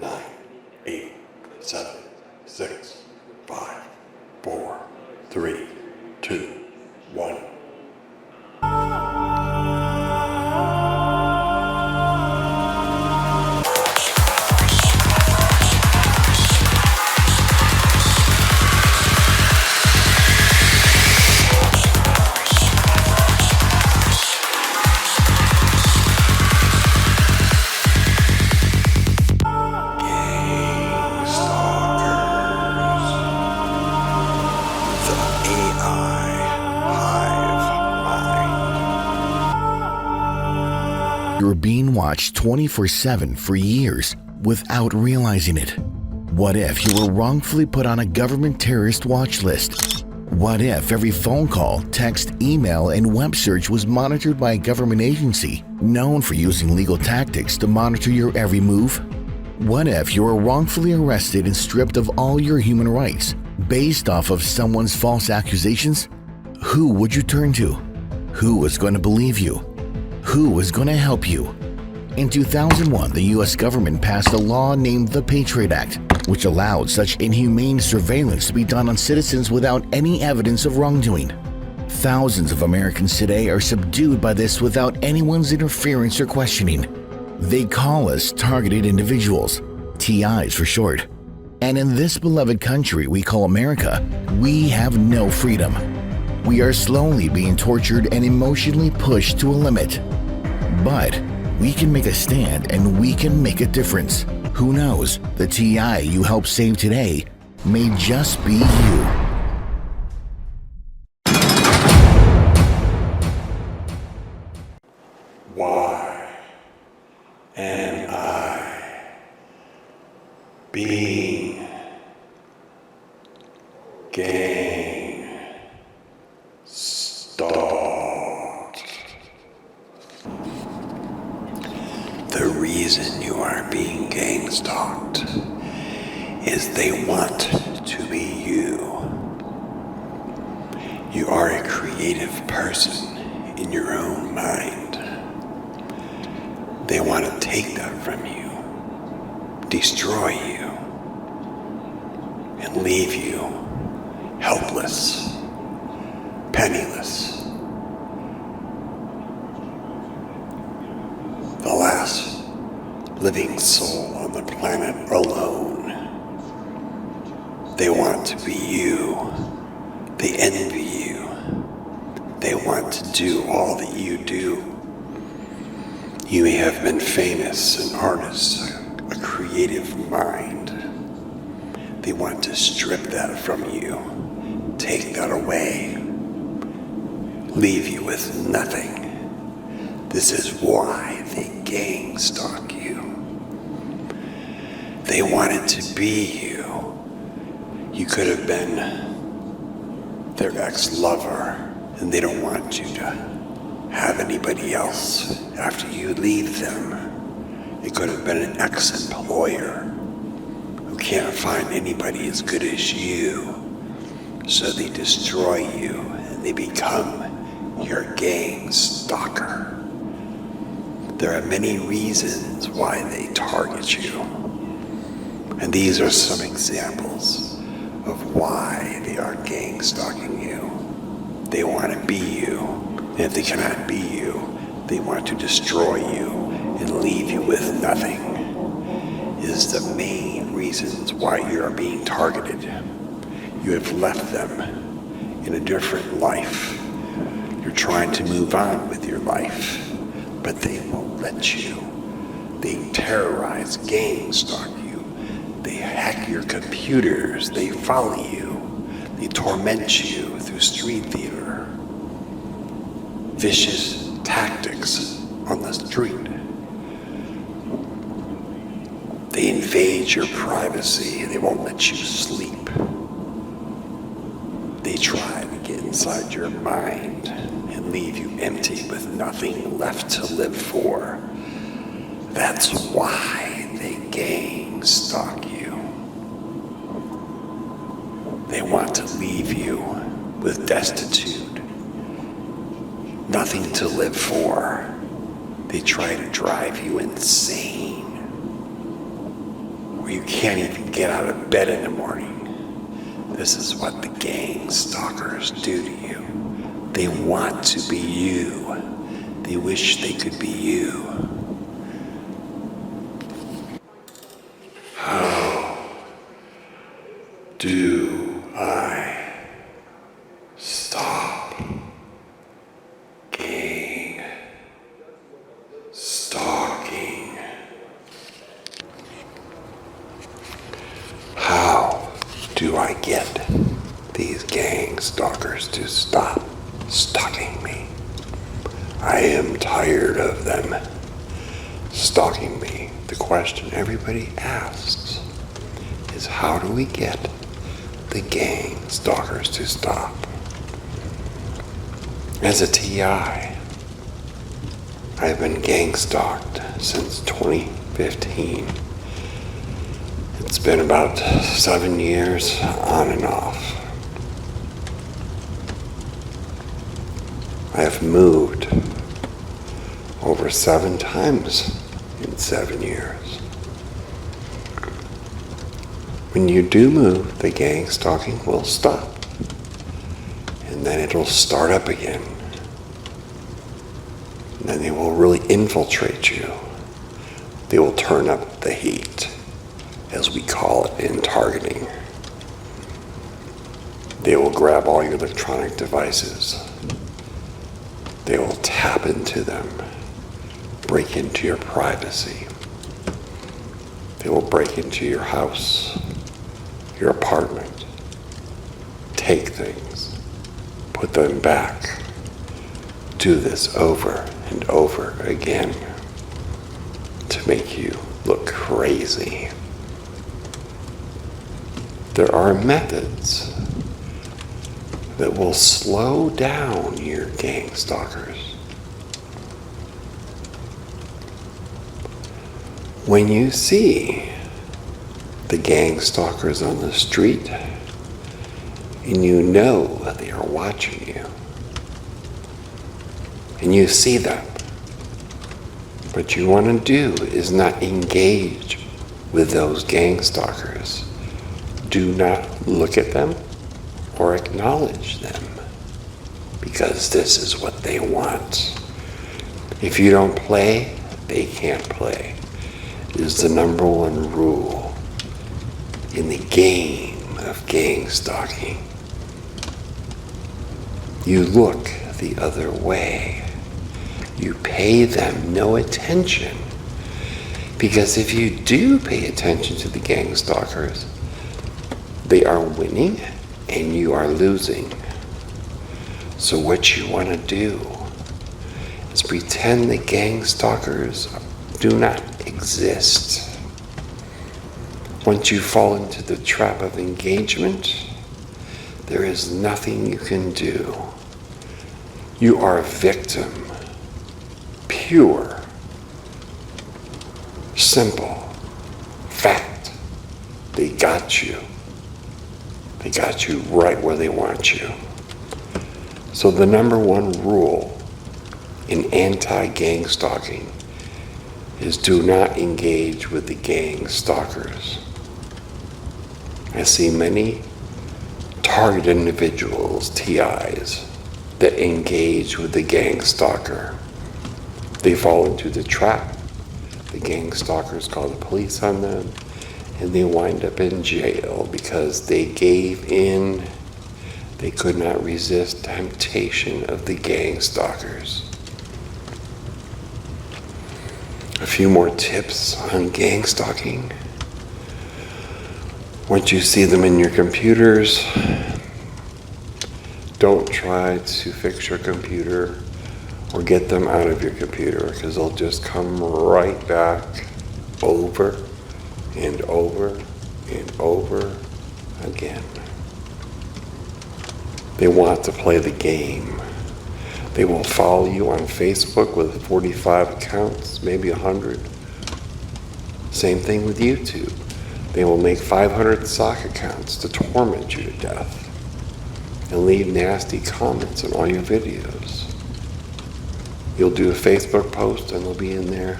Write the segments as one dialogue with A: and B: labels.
A: 9, 8, 7, 6, 5, 4, 3, 2, 1.
B: You're being watched 24/7 for years without realizing it. What if you were wrongfully put on a government terrorist watch list? What if every phone call, text, email, and web search was monitored by a government agency known for using legal tactics to monitor your every move? What if you were wrongfully arrested and stripped of all your human rights based off of someone's false accusations? Who would you turn to? Who was going to believe you? Who was going to help you? In 2001, the U.S. government passed a law named the Patriot Act, which allowed such inhumane surveillance to be done on citizens without any evidence of wrongdoing. Thousands of Americans today are subdued by this without anyone's interference or questioning. They call us targeted individuals, TIs for short. And in this beloved country we call America, we have no freedom. We are slowly being tortured and emotionally pushed to a limit. But we can make a stand and we can make a difference. Who knows, the TI you help save today may just be you.
A: Why am I being gangstalked? The reason you are being gangstalked is they want to be you. You are a creative person in your own mind. They want to take that from you, destroy you, and leave you helpless, penniless. The last living soul on the planet alone. They want to be you. They envy you. They want to do all that you do. You may have been famous, an artist, a creative mind. They want to strip that from you, take that away, leave you with nothing. This is why they gangstalk you. They wanted to be you. You could have been their ex-lover, and they don't want you to have anybody else after you leave them. It could have been an ex-employer who can't find anybody as good as you, so they destroy you and they become your gang stalker. There are many reasons why they target you, and these are some examples of why they are gang stalking you. They want to be you, and if they cannot be you, they want to destroy you and leave you with nothing. It is the main reasons why you are being targeted. You have left them in a different life. You're trying to move on with your life, but they won't let you. They terrorize, gang stalk you. They hack your computers. They follow you. They torment you through street theater. Vicious tactics on the street. They invade your privacy. They won't let you sleep. They try to get inside your mind and leave you empty with nothing left to live for. That's why they gang stalk you. They want to leave you with destitute, nothing to live for. They try to drive you insane. you can't even get out of bed in the morning. This is what the gang stalkers do to you. They want to be you. They wish they could be you. How do I stop gang stalking? How do I get these gang stalkers to stop stalking me? I am tired of them stalking me. The question everybody asks is, how do we get the gang stalkers to stop? As a TI, I've been gang stalked since 2015. It's been about 7 years on and off. I have moved over 7 times in 7 years. When you do move, the gang stalking will stop. And then it'll start up again. And then they will really infiltrate you. They will turn up the heat, as we call it in targeting. They will grab all your electronic devices. They will tap into them, break into your privacy. They will break into your house, your apartment, take things, put them back. Do this over and over again to make you look crazy. There are methods that will slow down your gang stalkers. When you see the gang stalkers on the street and you know that they are watching you, and you see them, what you want to do is not engage with those gang stalkers. Do not look at them or acknowledge them, because this is what they want. If you don't play, they can't play. It is the number one rule in the game of gang stalking. You look the other way. You pay them no attention, because if you do pay attention to the gang stalkers, they are winning and you are losing. So what you want to do is pretend the gang stalkers do not exist. Once you fall into the trap of engagement, there is nothing you can do. You are a victim. Pure. Simple. Fact. They got you. They got you right where they want you. So the number one rule in anti-gang stalking is do not engage with the gang stalkers. I see many targeted individuals, TIs, that engage with the gang stalker. They fall into the trap. The gang stalkers call the police on them, and they wind up in jail because they gave in. They could not resist temptation of the gang stalkers. A few more tips on gang stalking. Once you see them in your computers, don't try to fix your computer or get them out of your computer, because they'll just come right back over and over and over again. They want to play the game. They will follow you on Facebook with 45 accounts, maybe 100. Same thing with YouTube. They will make 500 sock accounts to torment you to death and leave nasty comments on all your videos. You'll do a Facebook post and they'll be in there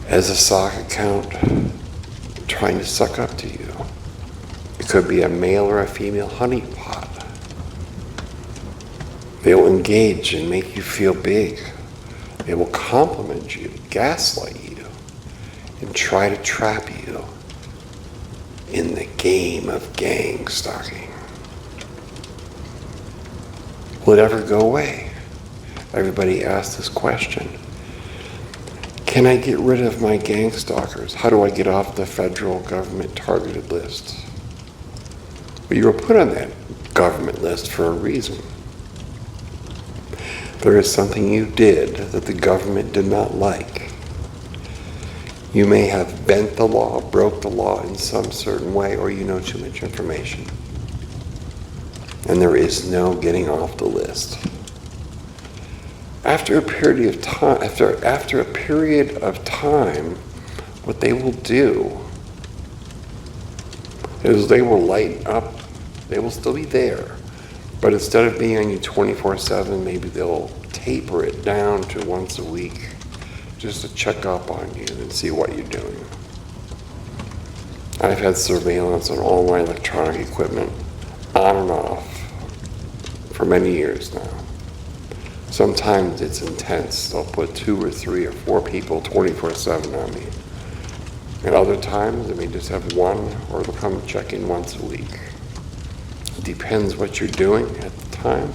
A: as a sock account trying to suck up to you. It could be a male or a female honeypot. They will engage and make you feel big. They will compliment you, gaslight you, and try to trap you in the game of gang stalking. Will it ever go away? Everybody asks this question. Can I get rid of my gang stalkers? How do I get off the federal government targeted list? Well, you were put on that government list for a reason. There is something you did that the government did not like. You may have bent the law, broke the law in some certain way, or you know too much information. And there is no getting off the list. After a period of time, what they will do is they will lighten up. They will still be there, but instead of being on you 24/7, maybe they'll taper it down to once a week, just to check up on you and see what you're doing. I've had surveillance on all my electronic equipment, on and off, for many years now. Sometimes it's intense. They'll put 2 or 3 or 4 people 24/7 on me. And other times they may just have one, or they'll come check in once a week. It depends what you're doing at the time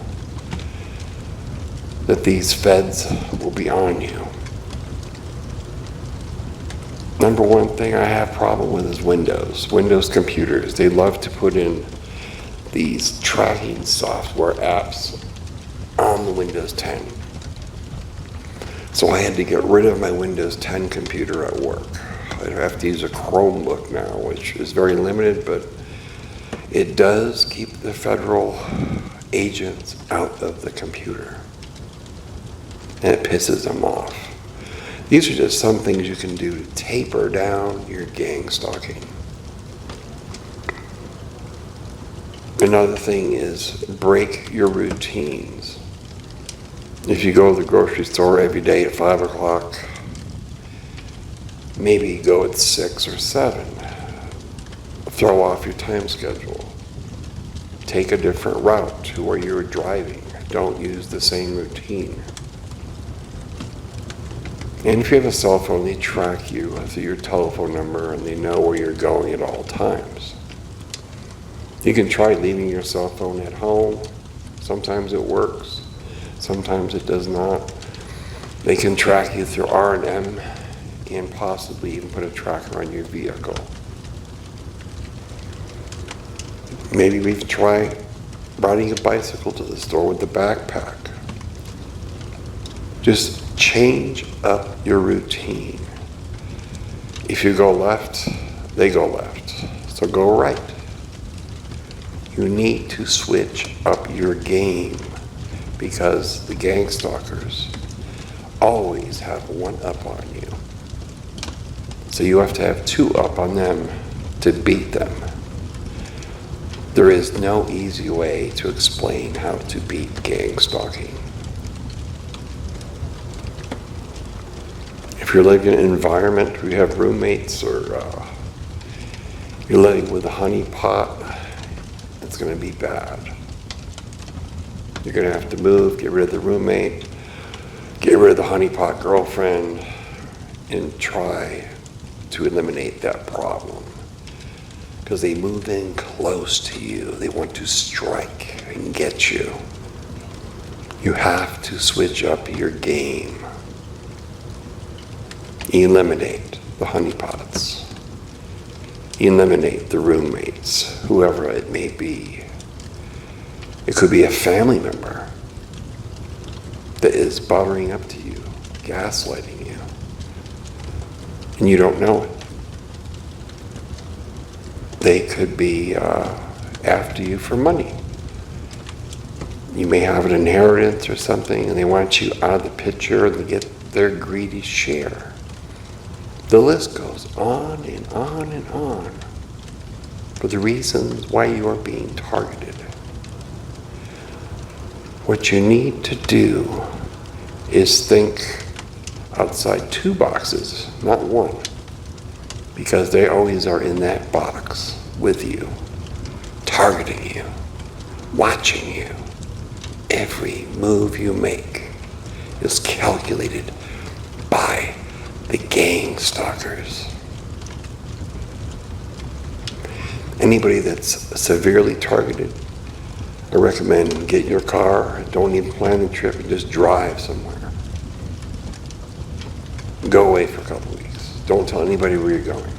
A: that these feds will be on you. Number one thing I have problem with is Windows computers. They love to put in these tracking software apps on the Windows 10. So I had to get rid of my Windows 10 computer at work. I have to use a Chromebook now, which is very limited, but it does keep the federal agents out of the computer. And it pisses them off. These are just some things you can do to taper down your gang stalking. Another thing is break your routines. If you go to the grocery store every day at 5 o'clock, maybe go at 6 or 7. Throw off your time schedule. Take a different route to where you're driving. Don't use the same routine. And if you have a cell phone, they track you through your telephone number and they know where you're going at all times. You can try leaving your cell phone at home. Sometimes it works. Sometimes it does not. They can track you through R&M and possibly even put a tracker on your vehicle. Maybe we can try riding a bicycle to the store with the backpack. Just change up your routine. If you go left, they go left. So go right. You need to switch up your game because the gang stalkers always have one up on you. So you have to have 2 up on them to beat them. There is no easy way to explain how to beat gang stalking. If you're living in an environment where you have roommates or you're living with a honeypot, it's going to be bad. You're going to have to move, get rid of the roommate, get rid of the honeypot girlfriend, and try to eliminate that problem. Because they move in close to you. They want to strike and get you. You have to switch up your game. Eliminate the honeypots. Eliminate the roommates, whoever it may be. It could be a family member that is bothering up to you, gaslighting you, and you don't know it. They could be after you for money. You may have an inheritance or something, and they want you out of the picture and they get their greedy share. The list goes on and on and on for the reasons why you are being targeted. What you need to do is think outside 2 boxes, not 1. because they always are in that box with you, targeting you, watching you. Every move you make is calculated by the gangstalkers. Anybody that's severely targeted, I recommend get in your car, don't even plan the trip, and just drive somewhere. Go away for a couple weeks. Don't tell anybody where you're going.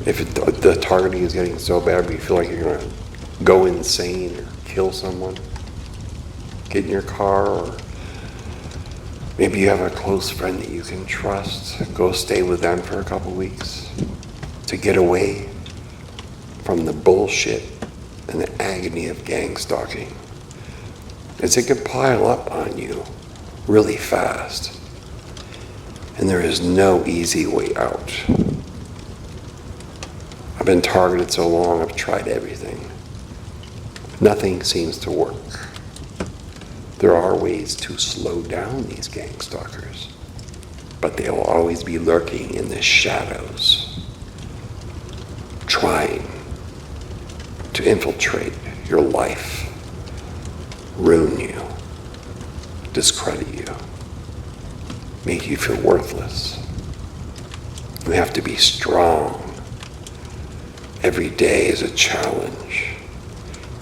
A: If the targeting is getting so bad where you feel like you're going to go insane or kill someone, get in your car, or maybe you have a close friend that you can trust. Go stay with them for a couple weeks to get away from the bullshit and the agony of gang stalking. As it can pile up on you really fast. And there is no easy way out. I've been targeted so long, I've tried everything. Nothing seems to work. There are ways to slow down these gang stalkers, but they will always be lurking in the shadows, trying to infiltrate your life, ruin you, discredit you, make you feel worthless. You have to be strong. Every day is a challenge.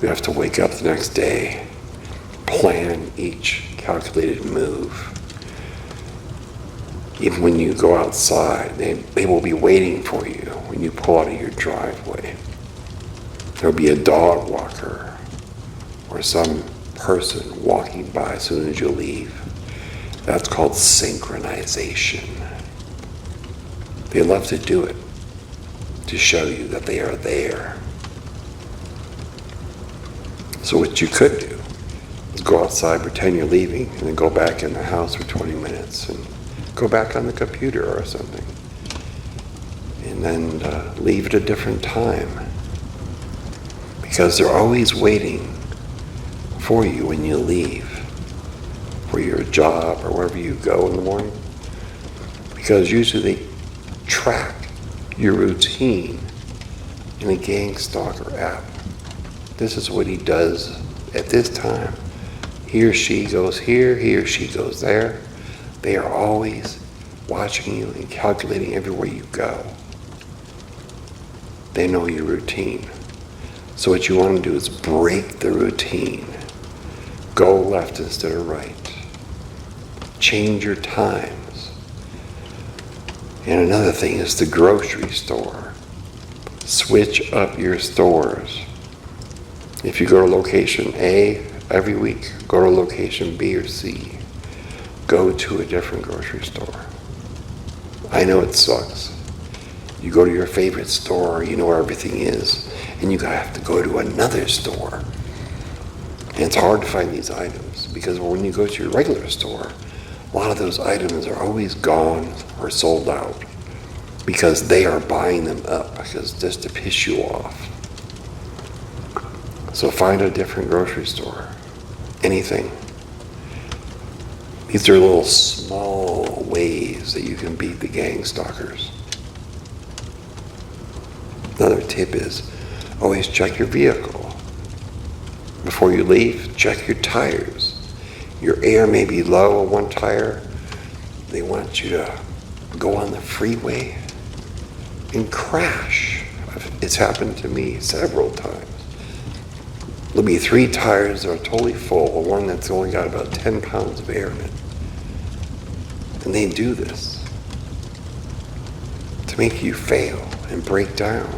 A: You have to wake up the next day, plan each calculated move. Even when you go outside, they will be waiting for you when you pull out of your driveway. There'll be a dog walker or some person walking by as soon as you leave. That's called synchronization. They love to do it to show you that they are there. So what you could do is go outside, pretend you're leaving, and then go back in the house for 20 minutes and go back on the computer or something. And then leave at a different time. Because they're always waiting for you when you leave. For your job or wherever you go in the morning, because usually they track your routine in a gang stalker app. This is what he does at this time. He or she goes here, he or she goes there. They are always watching you and calculating everywhere you go. They know your routine. So what you want to do is break the routine. Go left instead of right. Change your times. And another thing is the grocery store. Switch up your stores. If you go to location A every week, go to location B or C. Go to a different grocery store. I know it sucks. You go to your favorite store, you know where everything is, and you have to go to another store. And it's hard to find these items because when you go to your regular store, a lot of those items are always gone or sold out because they are buying them up because just to piss you off. So find a different grocery store. Anything. These are little small ways that you can beat the gang stalkers. Another tip is always check your vehicle. Before you leave, check your tires. Your air may be low on one tire. They want you to go on the freeway and crash. It's happened to me several times. There'll be 3 tires that are totally full, one that's only got about 10 pounds of air in it. And they do this to make you fail and break down.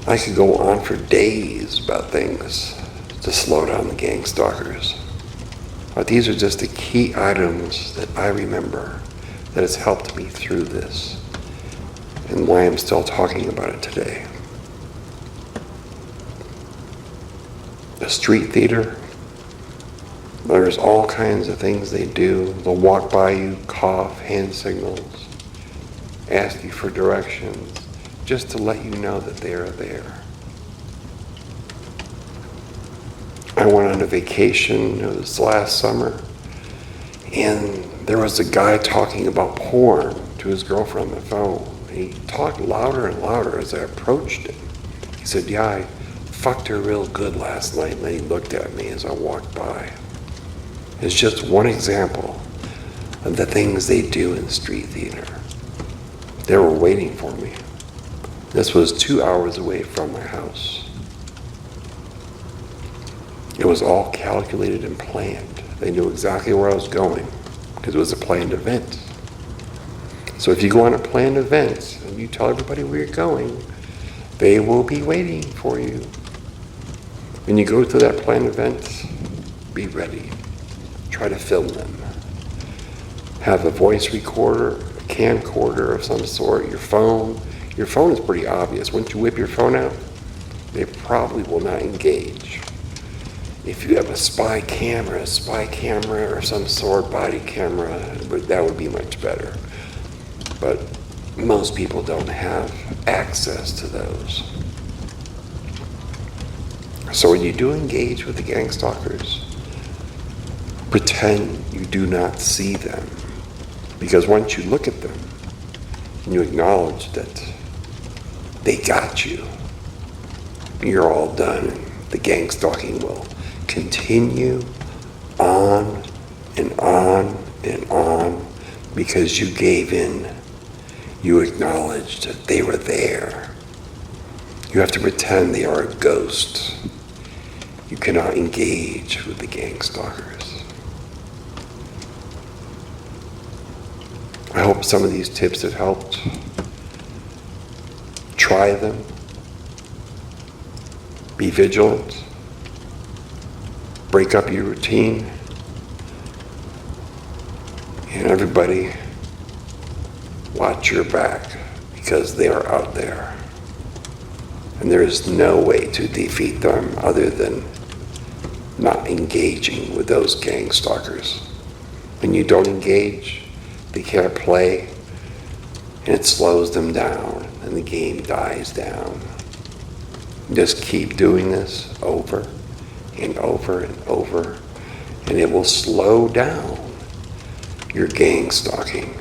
A: I could go on for days about things to slow down the gang stalkers. But these are just the key items that I remember that has helped me through this and why I'm still talking about it today. The street theater, there's all kinds of things they do. They'll walk by you, cough, hand signals, ask you for directions, just to let you know that they are there. I went on a vacation, it was last summer, and there was a guy talking about porn to to his girlfriend on the phone. He talked louder and louder as I approached him. He said, yeah, I fucked her real good last night. And then he looked at me as I walked by. It's just one example of the things they do in street theater. They were waiting for me. This was 2 hours away from my house. It was all calculated and planned. They knew exactly where I was going because it was a planned event. So if you go on a planned event and you tell everybody where you're going, they will be waiting for you. When you go to that planned event, be ready. Try to film them. Have a voice recorder, a camcorder of some sort, your phone. Your phone is pretty obvious. Once you whip your phone out, they probably will not engage. If you have a spy camera or some sort, body camera, that would be much better. But most people don't have access to those. So when you do engage with the gangstalkers, pretend you do not see them. Because once you look at them and you acknowledge that they got you, you're all done. The gangstalking will continue on and on and on because you gave in. You acknowledged that they were there. You have to pretend they are a ghost. You cannot engage with the gangstalkers. I hope some of these tips have helped. Try them. Be vigilant. Break up your routine. And everybody, watch your back because they are out there. And there is no way to defeat them other than not engaging with those gangstalkers. When you don't engage, they can't play, and it slows them down, and the game dies down. Just keep doing this over and over and over, and it will slow down your gang stalking.